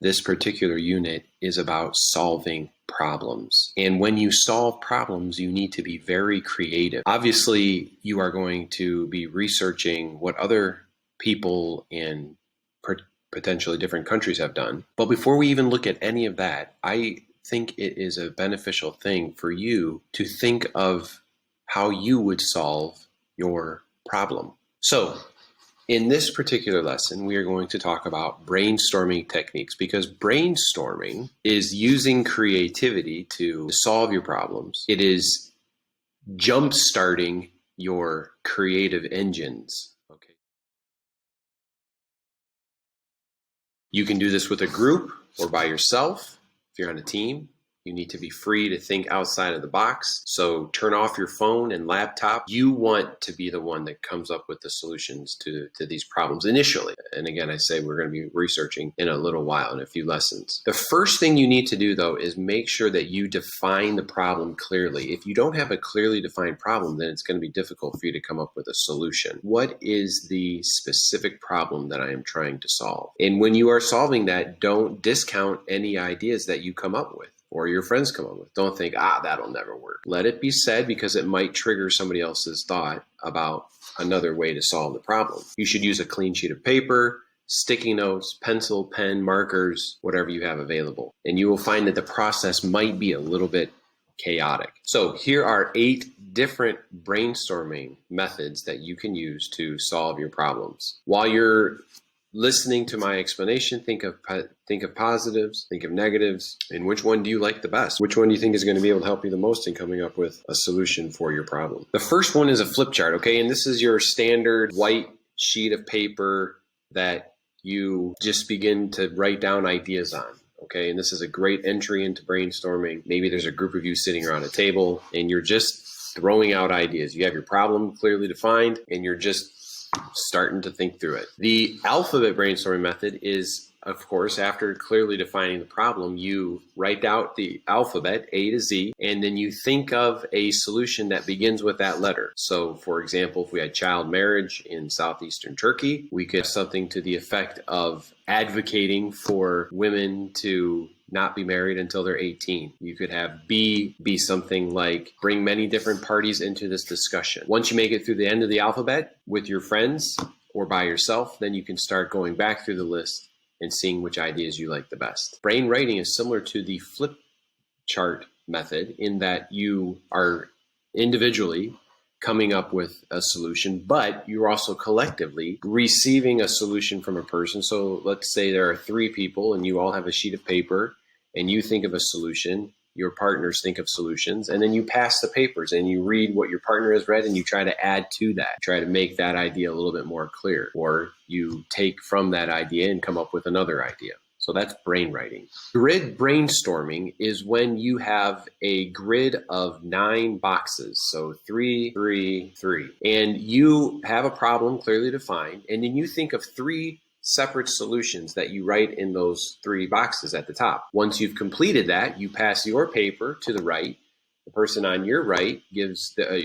This particular unit is about solving problems. And when you solve problems, you need to be very creative. Obviously, you are going to be researching what other people in potentially different countries have done. But before we even look at any of that, I think it is a beneficial thing for you to think of how you would solve your problem. So in this particular lesson, we are going to talk about brainstorming techniques, because brainstorming is using creativity to solve your problems. It is jump-starting your creative engines. Okay. You can do this with a group or by yourself. If you're on a team, you need to be free to think outside of the box. So turn off your phone and laptop. You want to be the one that comes up with the solutions to these problems initially. And again, I say we're going to be researching in a little while, in a few lessons. The first thing you need to do, though, is make sure that you define the problem clearly. If you don't have a clearly defined problem, then it's going to be difficult for you to come up with a solution. What is the specific problem that I am trying to solve? And when you are solving that, don't discount any ideas that you come up with or your friends come up with. Don't think, that'll never work. Let it be said, because it might trigger somebody else's thought about another way to solve the problem. You should use a clean sheet of paper, sticky notes, pencil, pen, markers, whatever you have available. And you will find that the process might be a little bit chaotic. So here are 8 different brainstorming methods that you can use to solve your problems. While you're listening to my explanation, think of positives, think of negatives, and which one do you like the best? Which one do you think is going to be able to help you the most in coming up with a solution for your problem? The first one is a flip chart, okay? And this is your standard white sheet of paper that you just begin to write down ideas on, okay? And this is a great entry into brainstorming. Maybe there's a group of you sitting around a table and you're just throwing out ideas. You have your problem clearly defined and you're just starting to think through it. The alphabet brainstorming method is, of course, after clearly defining the problem, you write out the alphabet A to Z, and then you think of a solution that begins with that letter. So, for example, if we had child marriage in southeastern Turkey, we could have something to the effect of advocating for women to not be married until they're 18. You could have B be something like bring many different parties into this discussion. Once you make it through the end of the alphabet with your friends or by yourself, then you can start going back through the list and seeing which ideas you like the best. Brain writing is similar to the flip chart method in that you are individually coming up with a solution, but you're also collectively receiving a solution from a person. So let's say there are 3 people and you all have a sheet of paper and you think of a solution, your partners think of solutions, and then you pass the papers and you read what your partner has read and you try to add to that, try to make that idea a little bit more clear, or you take from that idea and come up with another idea. So that's brain writing. Grid brainstorming is when you have a grid of 9 boxes, so 3, 3, 3, and you have a problem clearly defined, and then you think of 3 separate solutions that you write in those 3 boxes at the top. Once you've completed that, you pass your paper to the right. The person on your right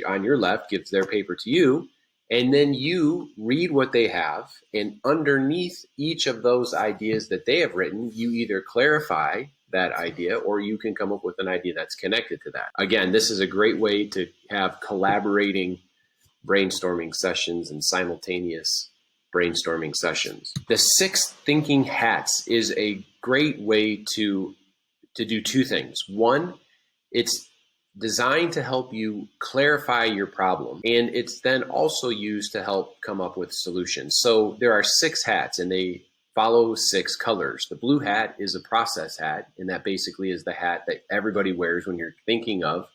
on your left gives their paper to you, and then you read what they have, and underneath each of those ideas that they have written, you either clarify that idea or you can come up with an idea that's connected to that. Again, this is a great way to have collaborating brainstorming sessions and simultaneous brainstorming sessions. The 6 thinking hats is a great way to do 2 things. One, it's designed to help you clarify your problem, and it's then also used to help come up with solutions. So there are 6 hats and they follow 6 colors. The blue hat is a process hat, and that basically is the hat that everybody wears when you're thinking of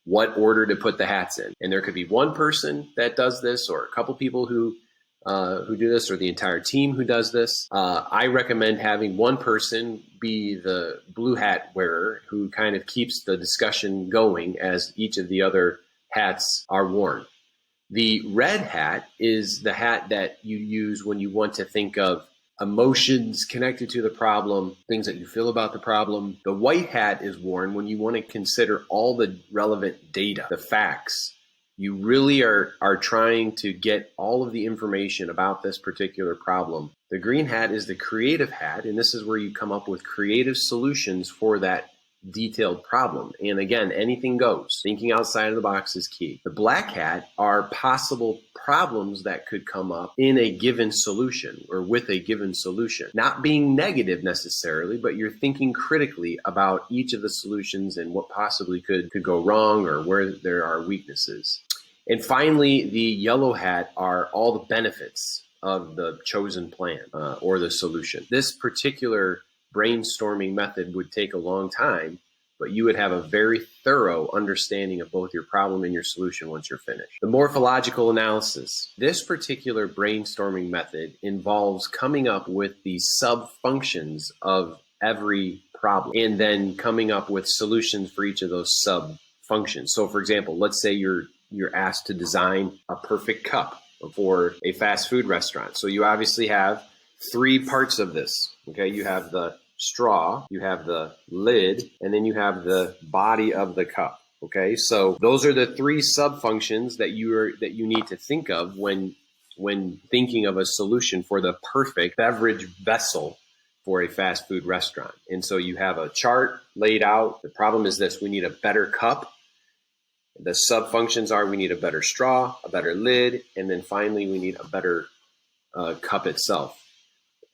what order to put the hats in. And there could be one person that does this, or a couple people who do this, or the entire team who does this. I recommend having one person be the blue hat wearer who kind of keeps the discussion going as each of the other hats are worn. The red hat is the hat that you use when you want to think of emotions connected to the problem, things that you feel about the problem. The white hat is worn when you want to consider all the relevant data, the facts, you really are trying to get all of the information about this particular problem. The green hat is the creative hat, and this is where you come up with creative solutions for that detailed problem. And again, anything goes. Thinking outside of the box is key. The black hat are possible problems that could come up in a given solution or with a given solution. Not being negative necessarily, but you're thinking critically about each of the solutions and what possibly could go wrong or where there are weaknesses. And finally, the yellow hat are all the benefits of the chosen plan or the solution. This particular brainstorming method would take a long time, but you would have a very thorough understanding of both your problem and your solution once you're finished. The morphological analysis. This particular brainstorming method involves coming up with the sub-functions of every problem and then coming up with solutions for each of those sub-functions. So for example, let's say you're asked to design a perfect cup for a fast food restaurant. So you obviously have three parts of this. Okay, you have the straw, you have the lid, and then you have the body of the cup. Okay, so those are the three sub-functions that you need to think of when thinking of a solution for the perfect beverage vessel for a fast food restaurant. And so you have a chart laid out. The problem is this: we need a better cup. The sub-functions are we need a better straw, a better lid, and then finally we need a better cup itself.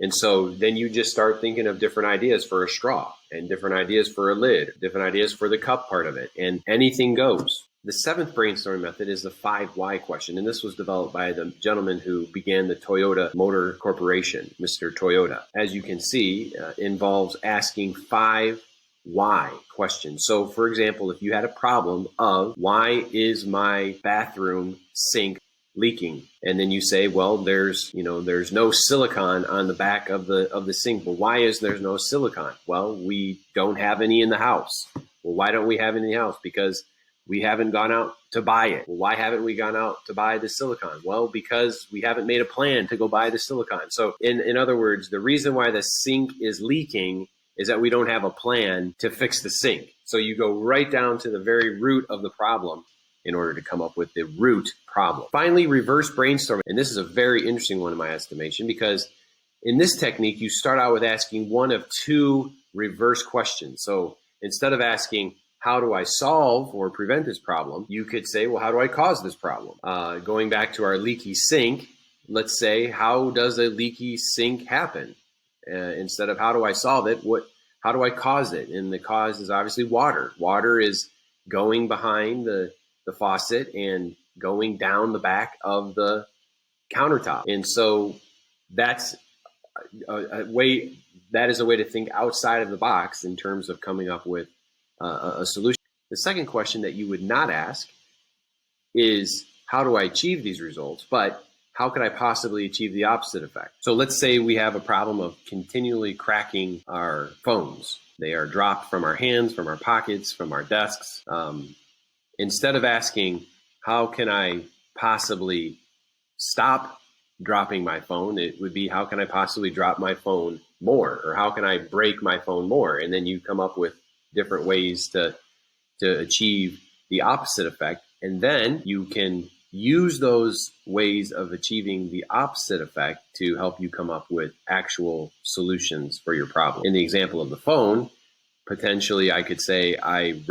And so then you just start thinking of different ideas for a straw and different ideas for a lid, different ideas for the cup part of it, and anything goes. The seventh brainstorming method is the 5 why question, and this was developed by the gentleman who began the Toyota Motor Corporation, Mr. Toyota. As you can see, involves asking 5 why questions. So for example, if you had a problem of why is my bathroom sink leaking, and then you say, well, there's no silicone on the back of the sink. Well, why is there no silicone? Well, we don't have any in the house. Well, why don't we have any in the house? Because we haven't gone out to buy it. Well, why haven't we gone out to buy the silicone? Well, because we haven't made a plan to go buy the silicone. So in other words, the reason why the sink is leaking is that we don't have a plan to fix the sink. So you go right down to the very root of the problem in order to come up with the root problem. Finally, reverse brainstorming. And this is a very interesting one in my estimation, because in this technique, you start out with asking one of 2 reverse questions. So instead of asking, how do I solve or prevent this problem? You could say, well, how do I cause this problem? Going back to our leaky sink, let's say, how does a leaky sink happen? Instead of how do I solve it, how do I cause it? And the cause is obviously water. Water is going behind the faucet and going down the back of the countertop. And so that's a way to think outside of the box in terms of coming up with a solution. The second question that you would not ask is, how do I achieve these results? But how could I possibly achieve the opposite effect? So let's say we have a problem of continually cracking our phones. They are dropped from our hands, from our pockets, from our desks. Instead of asking, how can I possibly stop dropping my phone, it would be, how can I possibly drop my phone more? Or how can I break my phone more? And then you come up with different ways to achieve the opposite effect. And then you can use those ways of achieving the opposite effect to help you come up with actual solutions for your problem. In the example of the phone, potentially I could say I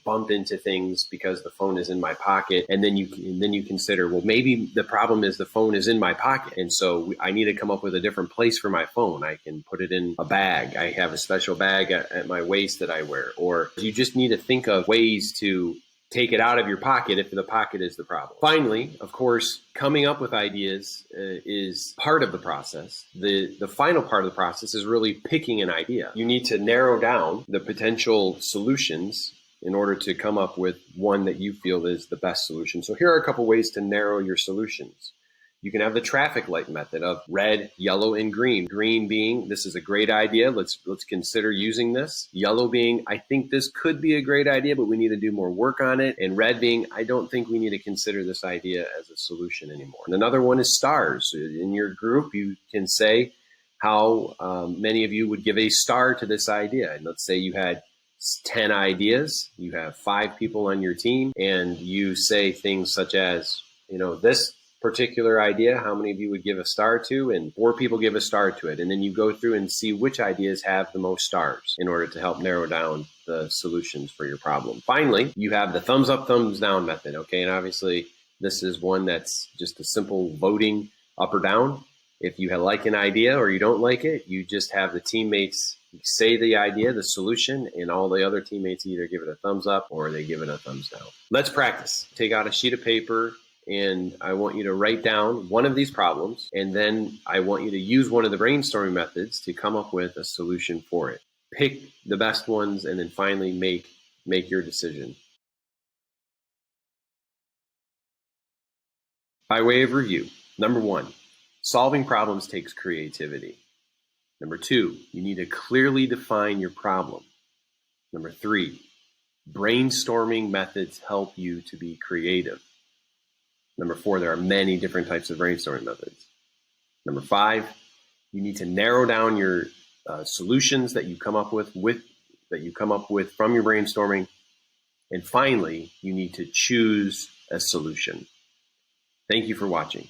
bump into things because the phone is in my pocket, and then you consider, well, maybe the problem is the phone is in my pocket, and so I need to come up with a different place for my phone. I can put it in a bag. I have a special bag at my waist that I wear. Or you just need to think of ways to take it out of your pocket if the pocket is the problem. Finally, of course, coming up with ideas is part of the process. The final part of the process is really picking an idea. You need to narrow down the potential solutions in order to come up with one that you feel is the best solution. So here are a couple ways to narrow your solutions. You can have the traffic light method of red, yellow, and green. Green being, this is a great idea. Let's consider using this. Yellow being, I think this could be a great idea, but we need to do more work on it. And red being, I don't think we need to consider this idea as a solution anymore. And another one is stars. In your group, you can say how many of you would give a star to this idea. And let's say you had 10 ideas, you have 5 people on your team, and you say things such as, this particular idea, how many of you would give a star to? And 4 people give a star to it. And then you go through and see which ideas have the most stars in order to help narrow down the solutions for your problem. Finally, you have the thumbs up, thumbs down method, okay? And obviously, this is one that's just a simple voting up or down. If you like an idea or you don't like it, you just have the teammates say the idea, the solution, and all the other teammates either give it a thumbs up or they give it a thumbs down. Let's practice. Take out a sheet of paper, and I want you to write down one of these problems, and then I want you to use one of the brainstorming methods to come up with a solution for it. Pick the best ones, and then finally make your decision. By way of review, number 1, solving problems takes creativity. Number 2, you need to clearly define your problem. Number 3, brainstorming methods help you to be creative. Number 4, there are many different types of brainstorming methods. Number 5, you need to narrow down your solutions that you come up with from your brainstorming. And finally, you need to choose a solution. Thank you for watching.